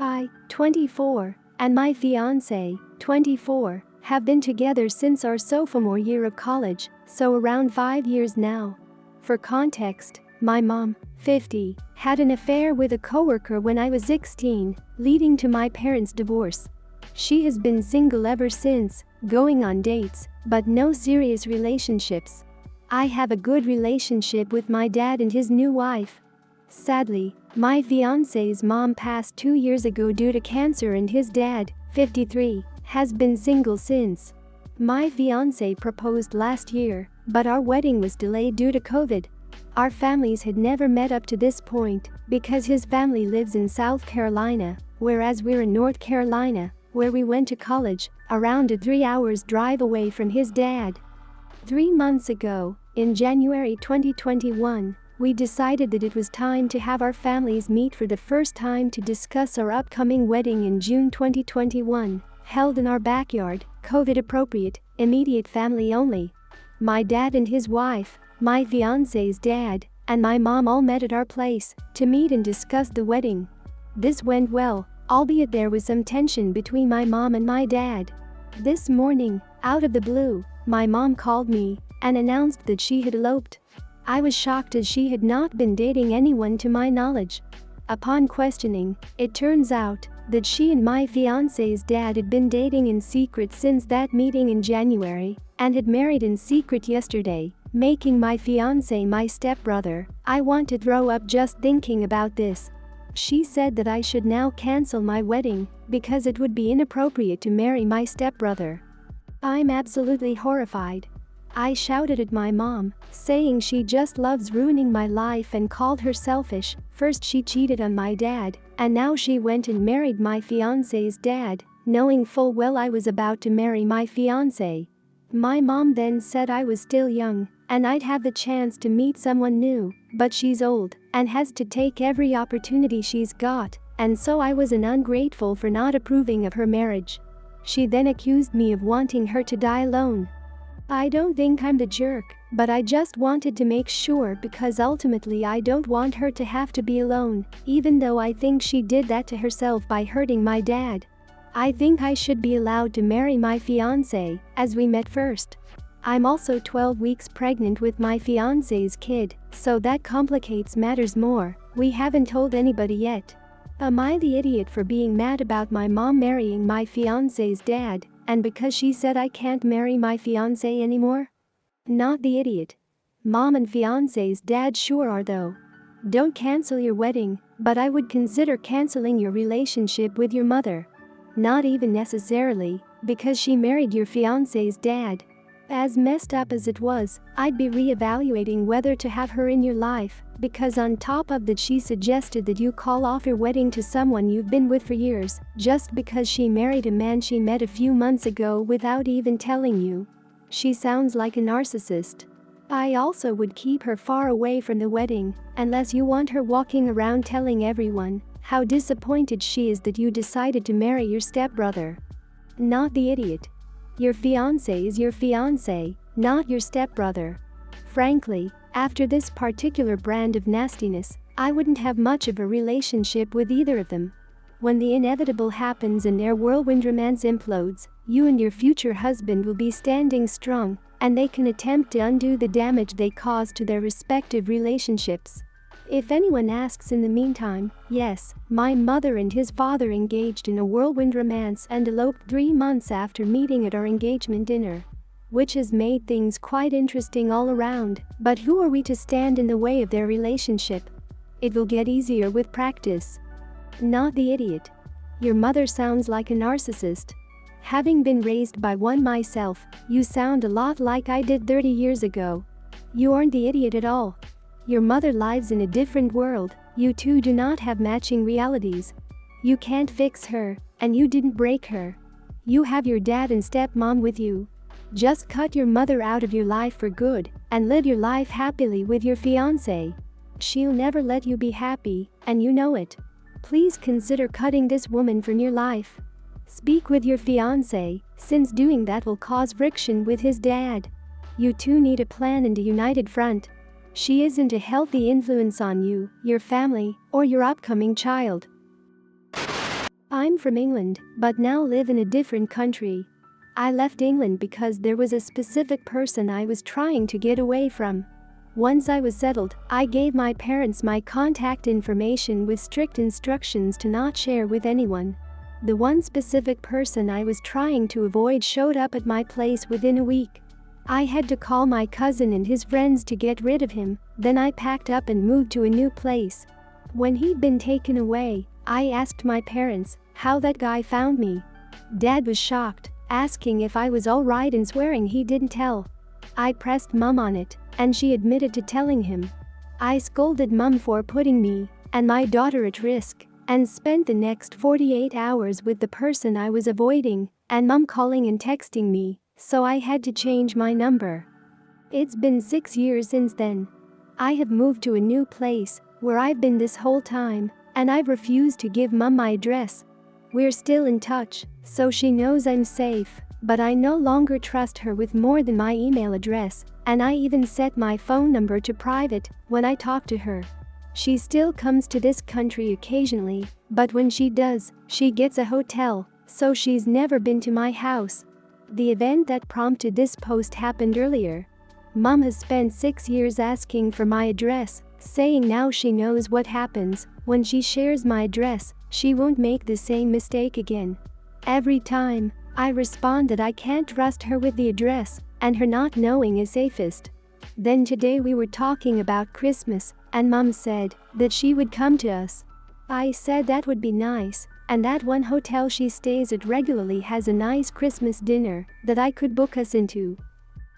I, 24, and my fiance, 24, have been together since our sophomore year of college, so around 5 years now. For context, my mom, 50, had an affair with a coworker when I was 16, leading to my parents' divorce. She has been single ever since, going on dates, but no serious relationships. I have a good relationship with my dad and his new wife. Sadly, my fiance's mom passed 2 years ago due to cancer and his dad, 53, has been single since. My fiance proposed last year, but our wedding was delayed due to COVID. Our families had never met up to this point because his family lives in South Carolina, whereas we're in North Carolina, where we went to college, around a 3 hours drive away from his dad. 3 months ago, in January 2021, we decided that it was time to have our families meet for the first time to discuss our upcoming wedding in June 2021, held in our backyard, COVID appropriate, immediate family only. My dad and his wife, my fiance's dad, and my mom all met at our place to meet and discuss the wedding. This went well, albeit there was some tension between my mom and my dad. This morning, out of the blue, my mom called me and announced that she had eloped. I was shocked as she had not been dating anyone to my knowledge. Upon questioning, it turns out that she and my fiance's dad had been dating in secret since that meeting in January and had married in secret yesterday, making my fiance my stepbrother. I want to throw up just thinking about this. She said that I should now cancel my wedding because it would be inappropriate to marry my stepbrother. I'm absolutely horrified. I shouted at my mom, saying she just loves ruining my life and called her selfish. First she cheated on my dad, and now she went and married my fiance's dad, knowing full well I was about to marry my fiance. My mom then said I was still young, and I'd have the chance to meet someone new, but she's old and has to take every opportunity she's got, and so I was ungrateful for not approving of her marriage. She then accused me of wanting her to die alone. I don't think I'm the jerk, but I just wanted to make sure because ultimately I don't want her to have to be alone, even though I think she did that to herself by hurting my dad. I think I should be allowed to marry my fiance, as we met first. I'm also 12 weeks pregnant with my fiance's kid, so that complicates matters more. We haven't told anybody yet. Am I the idiot for being mad about my mom marrying my fiance's dad, and because she said I can't marry my fiance anymore? Not the idiot. Mom and fiance's dad sure are though. Don't cancel your wedding, but I would consider canceling your relationship with your mother. Not even necessarily, because she married your fiance's dad. As messed up as it was, I'd be re-evaluating whether to have her in your life, because on top of that she suggested that you call off your wedding to someone you've been with for years, just because she married a man she met a few months ago without even telling you. She sounds like a narcissist. I also would keep her far away from the wedding, unless you want her walking around telling everyone how disappointed she is that you decided to marry your stepbrother. Not the idiot. Your fiance is your fiance, not your stepbrother. Frankly, after this particular brand of nastiness, I wouldn't have much of a relationship with either of them. When the inevitable happens and their whirlwind romance implodes, you and your future husband will be standing strong, and they can attempt to undo the damage they caused to their respective relationships. If anyone asks in the meantime, yes, my mother and his father engaged in a whirlwind romance and eloped 3 months after meeting at our engagement dinner. Which has made things quite interesting all around, but who are we to stand in the way of their relationship? It will get easier with practice. Not the idiot. Your mother sounds like a narcissist. Having been raised by one myself, you sound a lot like I did 30 years ago. You aren't the idiot at all. Your mother lives in a different world, you two do not have matching realities. You can't fix her, and you didn't break her. You have your dad and stepmom with you. Just cut your mother out of your life for good, and live your life happily with your fiance. She'll never let you be happy, and you know it. Please consider cutting this woman from your life. Speak with your fiance, since doing that will cause friction with his dad. You two need a plan and a united front. She isn't a healthy influence on you, your family, or your upcoming child. I'm from England, but now live in a different country. I left England because there was a specific person I was trying to get away from. Once I was settled, I gave my parents my contact information with strict instructions to not share with anyone. The one specific person I was trying to avoid showed up at my place within a week. I had to call my cousin and his friends to get rid of him, then I packed up and moved to a new place. When he'd been taken away, I asked my parents how that guy found me. Dad was shocked, asking if I was alright and swearing he didn't tell. I pressed Mum on it, and she admitted to telling him. I scolded Mum for putting me and my daughter at risk, and spent the next 48 hours with the person I was avoiding, and Mum calling and texting me, so I had to change my number. It's been 6 years since then. I have moved to a new place, where I've been this whole time, and I've refused to give Mum my address. We're still in touch, so she knows I'm safe, but I no longer trust her with more than my email address, and I even set my phone number to private when I talk to her. She still comes to this country occasionally, but when she does, she gets a hotel, so she's never been to my house. The event that prompted this post happened earlier. Mum has spent 6 years asking for my address, saying now she knows what happens when she shares my address, she won't make the same mistake again. Every time, I respond that I can't trust her with the address, and her not knowing is safest. Then today we were talking about Christmas, and Mum said that she would come to us. I said that would be nice, and that one hotel she stays at regularly has a nice Christmas dinner that I could book us into.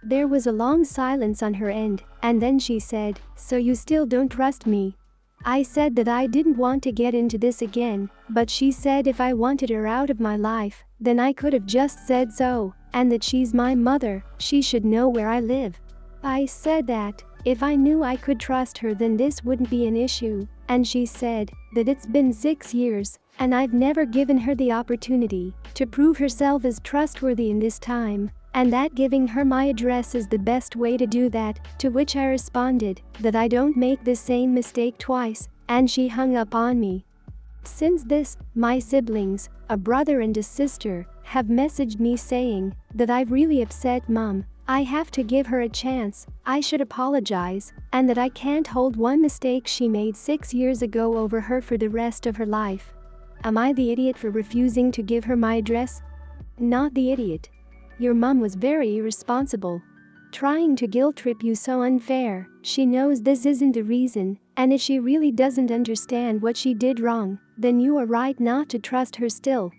There was a long silence on her end, and then she said, "So you still don't trust me?" I said that I didn't want to get into this again, but she said if I wanted her out of my life, then I could have just said so, and that she's my mother, she should know where I live. I said that if I knew I could trust her then this wouldn't be an issue, and she said that it's been 6 years, and I've never given her the opportunity to prove herself as trustworthy in this time, and that giving her my address is the best way to do that, to which I responded that I don't make the same mistake twice, and she hung up on me. Since this, my siblings, a brother and a sister, have messaged me saying that I've really upset Mum, I have to give her a chance, I should apologize, and that I can't hold one mistake she made 6 years ago over her for the rest of her life. Am I the idiot for refusing to give her my address? Not the idiot. Your mum was very irresponsible. Trying to guilt trip you so unfair, she knows this isn't the reason, and if she really doesn't understand what she did wrong, then you are right not to trust her still.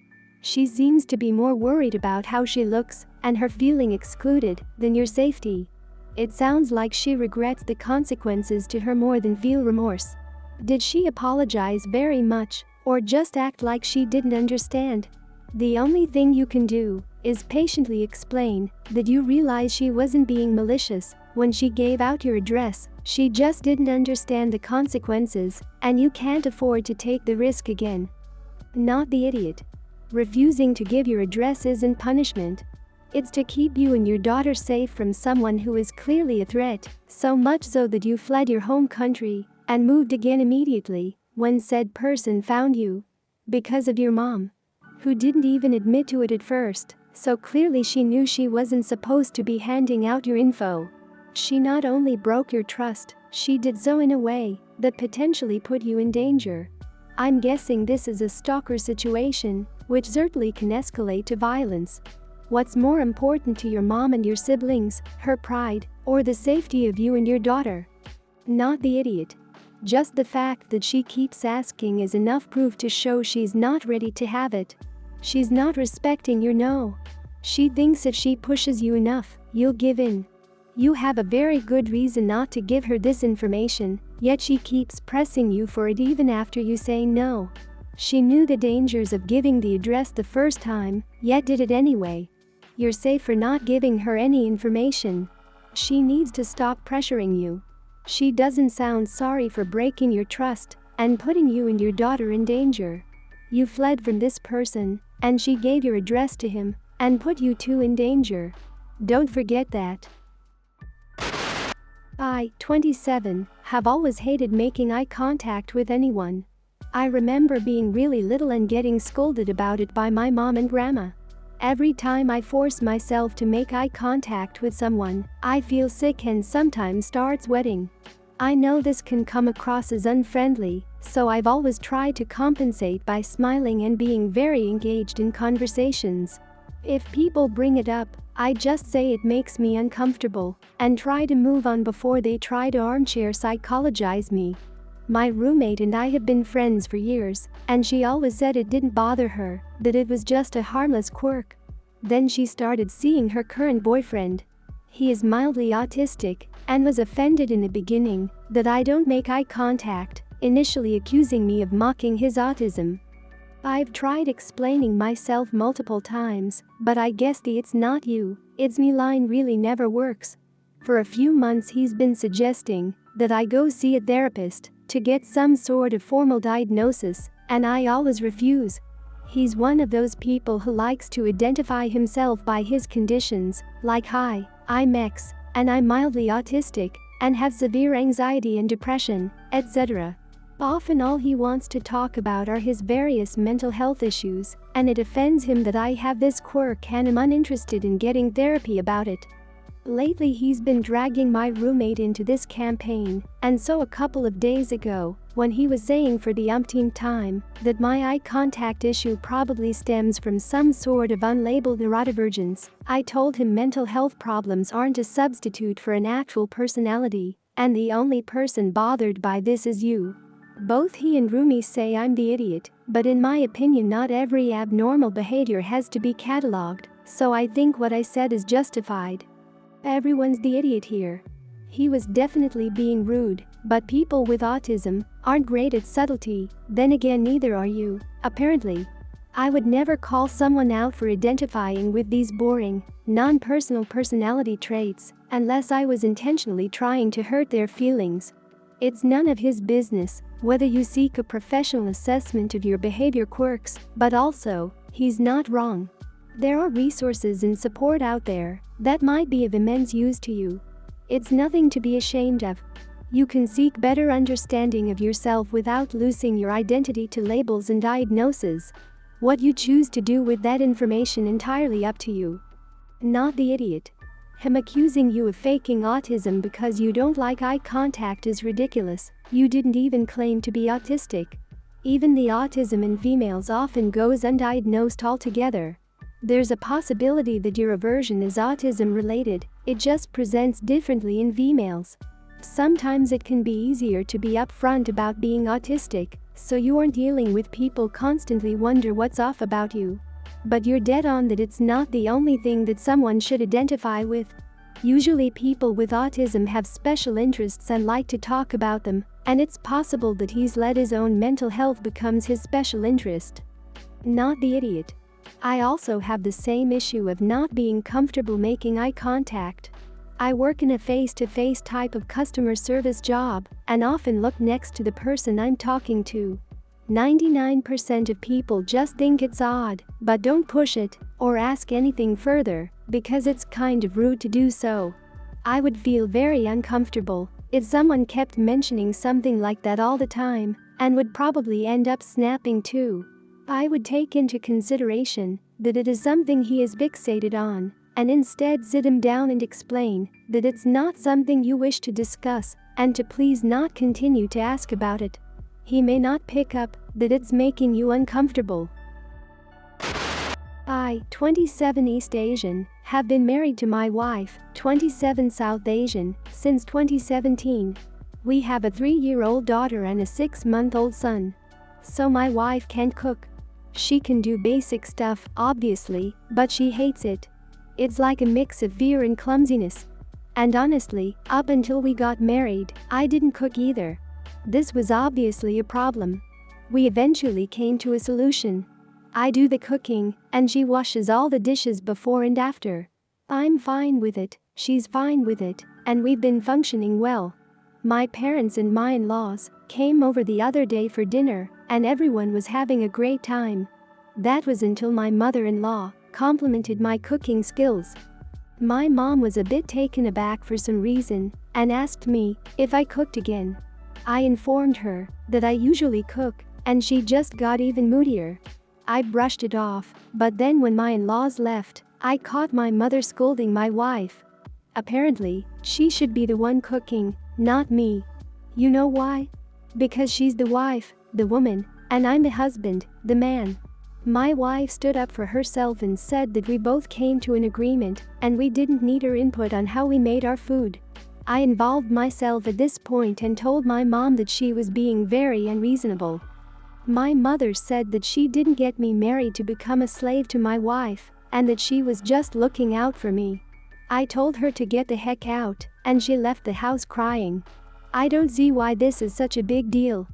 She seems to be more worried about how she looks and her feeling excluded than your safety. It sounds like she regrets the consequences to her more than feel remorse. Did she apologize very much, or just act like she didn't understand? The only thing you can do is patiently explain that you realize she wasn't being malicious when she gave out your address, she just didn't understand the consequences, and you can't afford to take the risk again. Not the idiot. Refusing to give your address isn't punishment. It's to keep you and your daughter safe from someone who is clearly a threat, so much so that you fled your home country and moved again immediately when said person found you. Because of your mom, who didn't even admit to it at first, so clearly she knew she wasn't supposed to be handing out your info. She not only broke your trust, she did so in a way that potentially put you in danger. I'm guessing this is a stalker situation, which certainly can escalate to violence. What's more important to your mom and your siblings, her pride, or the safety of you and your daughter? Not the idiot. Just the fact that she keeps asking is enough proof to show she's not ready to have it. She's not respecting your no. She thinks if she pushes you enough, you'll give in. You have a very good reason not to give her this information, yet she keeps pressing you for it even after you say no. She knew the dangers of giving the address the first time, yet did it anyway. You're safe for not giving her any information. She needs to stop pressuring you. She doesn't sound sorry for breaking your trust and putting you and your daughter in danger. You fled from this person, and she gave your address to him and put you two in danger. Don't forget that. I, 27, have always hated making eye contact with anyone. I remember being really little and getting scolded about it by my mom and grandma. Every time I force myself to make eye contact with someone, I feel sick and sometimes start sweating. I know this can come across as unfriendly, so I've always tried to compensate by smiling and being very engaged in conversations. If people bring it up, I just say it makes me uncomfortable and try to move on before they try to armchair psychologize me. My roommate and I have been friends for years, and she always said it didn't bother her, that it was just a harmless quirk. Then she started seeing her current boyfriend. He is mildly autistic and was offended in the beginning that I don't make eye contact, initially accusing me of mocking his autism. I've tried explaining myself multiple times, but I guess the "it's not you, it's me" line really never works. For a few months he's been suggesting that I go see a therapist to get some sort of formal diagnosis, and I always refuse. He's one of those people who likes to identify himself by his conditions, like "Hi, I'm X, and I'm mildly autistic, and have severe anxiety and depression," etc. Often all he wants to talk about are his various mental health issues, and it offends him that I have this quirk and am uninterested in getting therapy about it. Lately he's been dragging my roommate into this campaign, and so a couple of days ago, when he was saying for the umpteenth time that my eye contact issue probably stems from some sort of unlabeled neurodivergence, I told him mental health problems aren't a substitute for an actual personality, and the only person bothered by this is you. Both he and Rumi say I'm the idiot, but in my opinion not every abnormal behavior has to be catalogued, so I think what I said is justified. Everyone's the idiot here. He was definitely being rude, but people with autism aren't great at subtlety, then again neither are you, apparently. I would never call someone out for identifying with these boring, non-personal personality traits unless I was intentionally trying to hurt their feelings. It's none of his business whether you seek a professional assessment of your behavior quirks, but also, he's not wrong. There are resources and support out there that might be of immense use to you. It's nothing to be ashamed of. You can seek better understanding of yourself without losing your identity to labels and diagnoses. What you choose to do with that information entirely up to you. Not the idiot. Him accusing you of faking autism because you don't like eye contact is ridiculous. You didn't even claim to be autistic. Even the autism in females often goes undiagnosed altogether. There's a possibility that your aversion is autism-related, it just presents differently in females. Sometimes it can be easier to be upfront about being autistic, so you aren't dealing with people constantly wonder what's off about you. But you're dead on that it's not the only thing that someone should identify with. Usually people with autism have special interests and like to talk about them, and it's possible that he's let his own mental health becomes his special interest. Not the idiot. I also have the same issue of not being comfortable making eye contact. I work in a face-to-face type of customer service job and often look next to the person I'm talking to. 99% of people just think it's odd, but don't push it or ask anything further because it's kind of rude to do so. I would feel very uncomfortable if someone kept mentioning something like that all the time and would probably end up snapping too. I would take into consideration that it is something he is fixated on and instead sit him down and explain that it's not something you wish to discuss and to please not continue to ask about it. He may not pick up that it's making you uncomfortable. I, 27 East Asian, have been married to my wife, 27 South Asian, since 2017. We have a 3-year-old daughter and a 6-month-old son. So my wife can't cook. She can do basic stuff, obviously, but she hates it. It's like a mix of fear and clumsiness. And honestly, up until we got married, I didn't cook either. This was obviously a problem. We eventually came to a solution. I do the cooking, and she washes all the dishes before and after. I'm fine with it, she's fine with it, and we've been functioning well. My parents and my in-laws came over the other day for dinner, and everyone was having a great time. That was until my mother-in-law complimented my cooking skills. My mom was a bit taken aback for some reason and asked me if I cooked again. I informed her that I usually cook, And she just got even moodier. I brushed it off, but then when my in-laws left, I caught my mother scolding my wife. Apparently, she should be the one cooking, not me. You know why? Because she's the wife, the woman, and I'm the husband, the man. My wife stood up for herself and said that we both came to an agreement and we didn't need her input on how we made our food. I involved myself at this point and told my mom that she was being very unreasonable. My mother said that she didn't get me married to become a slave to my wife and that she was just looking out for me. I told her to get the heck out, and she left the house crying. I don't see why this is such a big deal.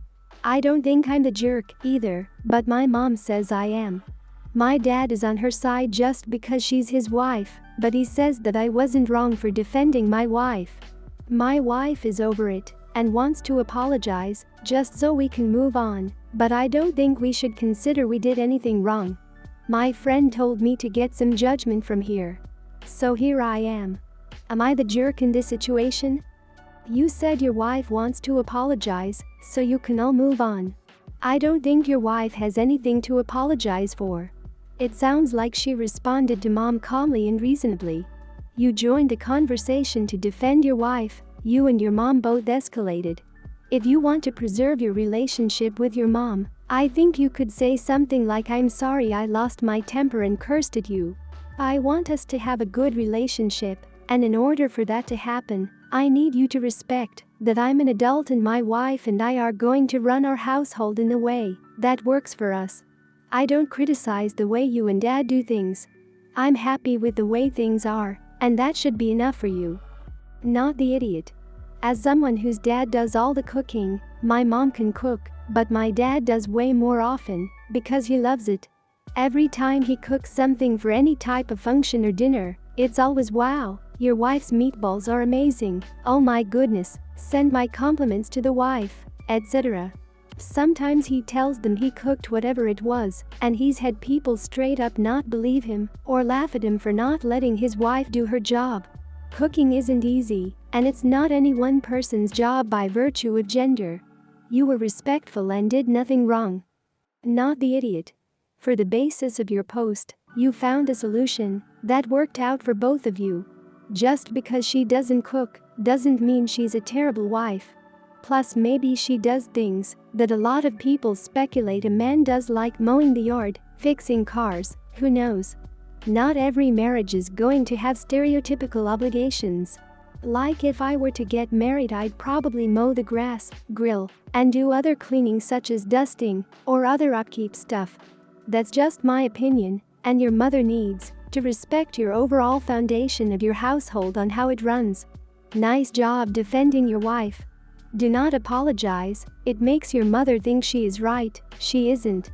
I don't think I'm the jerk either, but my mom says I am. My dad is on her side just because she's his wife, but he says that I wasn't wrong for defending my wife. My wife is over it and wants to apologize just so we can move on, but I don't think we should consider we did anything wrong. My friend told me to get some judgment from here. So here I am. Am I the jerk in this situation? You said your wife wants to apologize, so you can all move on. I don't think your wife has anything to apologize for. It sounds like she responded to mom calmly and reasonably. You joined the conversation to defend your wife, you and your mom both escalated. If you want to preserve your relationship with your mom, I think you could say something like, "I'm sorry I lost my temper and cursed at you. I want us to have a good relationship, and in order for that to happen, I need you to respect that I'm an adult and my wife and I are going to run our household in the way that works for us. I don't criticize the way you and dad do things. I'm happy with the way things are, and that should be enough for you." Not the idiot. As someone whose dad does all the cooking, my mom can cook, but my dad does way more often because he loves it. Every time he cooks something for any type of function or dinner, it's always, "Wow, your wife's meatballs are amazing, oh my goodness, send my compliments to the wife," etc. Sometimes he tells them he cooked whatever it was, and he's had people straight up not believe him or laugh at him for not letting his wife do her job. Cooking isn't easy, and it's not any one person's job by virtue of gender. You were respectful and did nothing wrong. Not the idiot. For the basis of your post, you found a solution that worked out for both of you. Just because she doesn't cook doesn't mean she's a terrible wife. Plus, maybe she does things that a lot of people speculate a man does, like mowing the yard, fixing cars, who knows? Not every marriage is going to have stereotypical obligations. Like if I were to get married, I'd probably mow the grass, grill, and do other cleaning such as dusting or other upkeep stuff. That's just my opinion, and your mother needs to respect your overall foundation of your household on how it runs. Nice job defending your wife. Do not apologize, it makes your mother think she is right, she isn't.